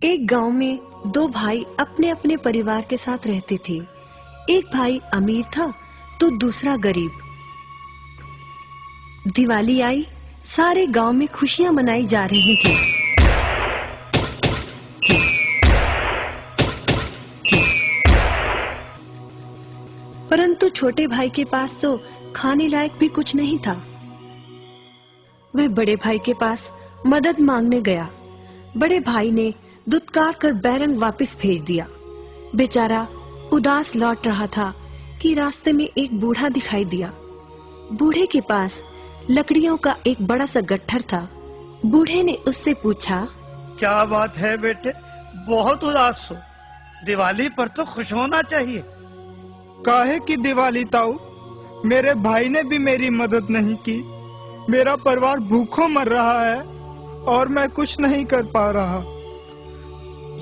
एक गांव में दो भाई अपने अपने परिवार के साथ रहते थे। एक भाई अमीर था तो दूसरा गरीब। दिवाली आई, सारे गांव में खुशियां मनाई जा रही थी। परंतु छोटे भाई के पास तो खाने लायक भी कुछ नहीं था। वह बड़े भाई के पास मदद मांगने गया। बड़े भाई ने दुत्कार कर बैरंग वापस भेज दिया। बेचारा उदास लौट रहा था कि रास्ते में एक बूढ़ा दिखाई दिया। बूढ़े के पास लकड़ियों का एक बड़ा सा गट्ठर था। बूढ़े ने उससे पूछा, क्या बात है बेटे, बहुत उदास हो? दिवाली पर तो खुश होना चाहिए। काहे की दिवाली ताऊ, मेरे भाई ने भी मेरी मदद नहीं की। मेरा परिवार भूखों मर रहा है और मैं कुछ नहीं कर पा रहा।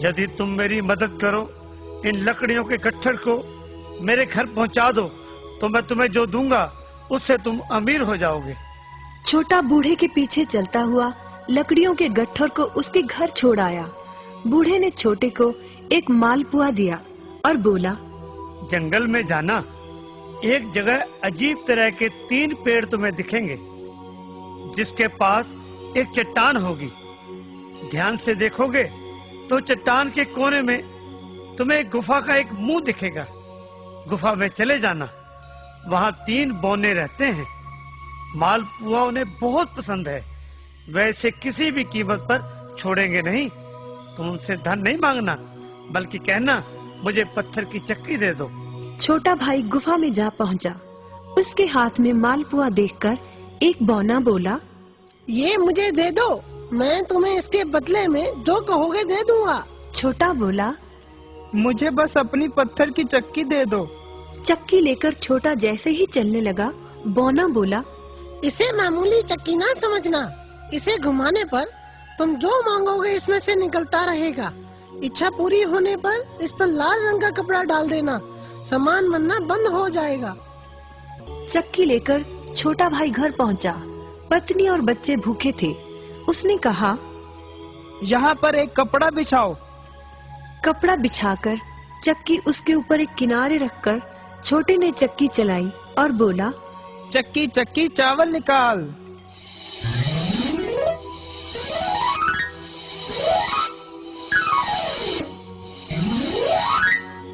यदि तुम मेरी मदद करो, इन लकड़ियों के गट्ठर को मेरे घर पहुंचा दो, तो मैं तुम्हें जो दूंगा उससे तुम अमीर हो जाओगे। छोटा बूढ़े के पीछे चलता हुआ लकड़ियों के गट्ठर को उसके घर छोड़ आया। बूढ़े ने छोटे को एक मालपुआ दिया और बोला, जंगल में जाना, एक जगह अजीब तरह के 3 पेड़ तुम्हें दिखेंगे, जिसके पास एक चट्टान होगी। ध्यान से देखोगे तो चट्टान के कोने में तुम्हें एक गुफा का एक मुंह दिखेगा। गुफा में चले जाना, वहाँ 3 बौने रहते हैं। मालपुआ उन्हें बहुत पसंद है, वैसे किसी भी कीमत पर छोड़ेंगे नहीं। तुम उनसे धन नहीं मांगना, बल्कि कहना मुझे पत्थर की चक्की दे दो। छोटा भाई गुफा में जा पहुंचा। उसके हाथ में मालपुआ देखकर एक बौना बोला, ये मुझे दे दो, मैं तुम्हें इसके बदले में जो कहोगे दे दूंगा। छोटा बोला, मुझे बस अपनी पत्थर की चक्की दे दो। चक्की लेकर छोटा जैसे ही चलने लगा, बौना बोला, इसे मामूली चक्की ना समझना। इसे घुमाने पर तुम जो मांगोगे इसमें से निकलता रहेगा। इच्छा पूरी होने पर इस पर लाल रंग का कपड़ा डाल देना, सामान बनना बंद हो जाएगा। चक्की लेकर छोटा भाई घर पहुंचा। पत्नी और बच्चे भूखे थे। उसने कहा, यहाँ पर एक कपड़ा बिछाओ। कपड़ा बिछाकर चक्की उसके ऊपर एक किनारे रखकर छोटे ने चक्की चलाई और बोला, चक्की चक्की चावल निकाल।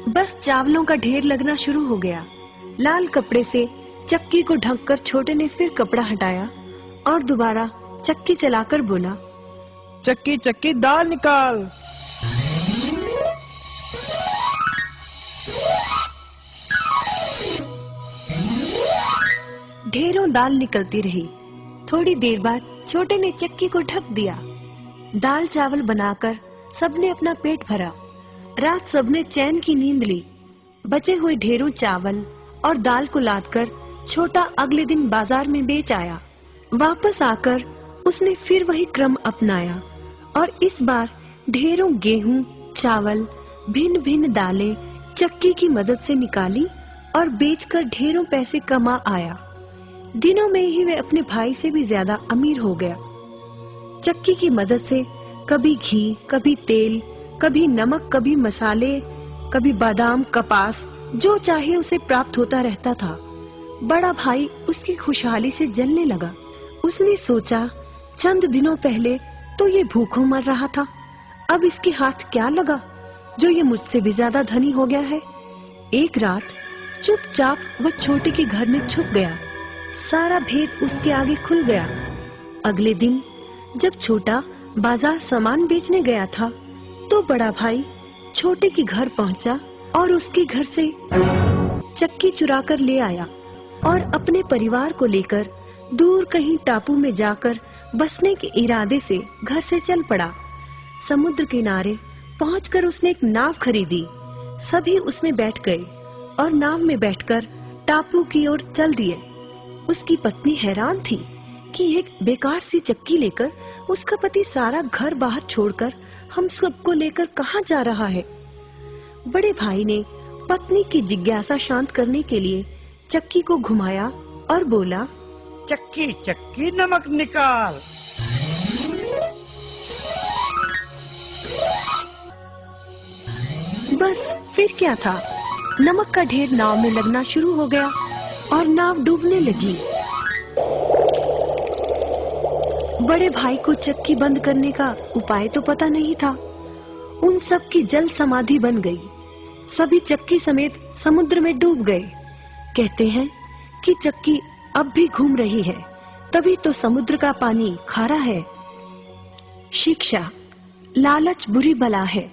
बस चावलों का ढेर लगना शुरू हो गया। लाल कपड़े से चक्की को ढककर छोटे ने फिर कपड़ा हटाया और दोबारा चक्की चलाकर बोला, चक्की चक्की दाल निकाल। ढेरों दाल निकलती रही। थोड़ी देर बाद छोटे ने चक्की को ढक दिया। दाल चावल बनाकर सबने अपना पेट भरा। रात सबने चैन की नींद ली। बचे हुए ढेरों चावल और दाल को लादकर छोटा अगले दिन बाजार में बेच आया। वापस आकर उसने फिर वही क्रम अपनाया और इस बार ढेरों गेहूं, चावल, भिन्न भिन्न दालें चक्की की मदद से निकाली और बेचकर ढेरों पैसे कमा आया। दिनों में ही वह अपने भाई से भी ज्यादा अमीर हो गया। चक्की की मदद से कभी घी, कभी तेल, कभी नमक, कभी मसाले, कभी बादाम, कपास, जो चाहे उसे प्राप्त होता रहता था। बड़ा भाई उसकी खुशहाली से जलने लगा। उसने सोचा, चंद दिनों पहले तो ये भूखों मर रहा था, अब इसके हाथ क्या लगा जो ये मुझसे भी ज्यादा धनी हो गया है। एक रात चुपचाप वह छोटे के घर में छुप गया। सारा भेद उसके आगे खुल गया। अगले दिन जब छोटा बाजार सामान बेचने गया था, तो बड़ा भाई छोटे के घर पहुंचा और उसके घर से चक्की चुराकर ले आया और अपने परिवार को लेकर दूर कहीं टापू में जाकर बसने के इरादे से घर से चल पड़ा। समुद्र किनारे पहुंचकर उसने एक नाव खरीदी। सभी उसमें बैठ गए और नाव में बैठकर टापू की ओर चल दिए। उसकी पत्नी हैरान थी कि एक बेकार सी चक्की लेकर उसका पति सारा घर बाहर छोड़कर हम सबको लेकर कहाँ जा रहा है। बड़े भाई ने पत्नी की जिज्ञासा शांत करने के लिए चक्की को घुमाया और बोला, चक्की चक्की नमक निकाल। बस फिर क्या था, नमक का ढेर नाव में लगना शुरू हो गया और नाव डूबने लगी। बड़े भाई को चक्की बंद करने का उपाय तो पता नहीं था। उन सब की जल समाधि बन गई। सभी चक्की समेत समुद्र में डूब गए। कहते हैं कि चक्की अब भी घूम रही है, तभी तो समुद्र का पानी खारा है। शिक्षा, लालच बुरी बला है।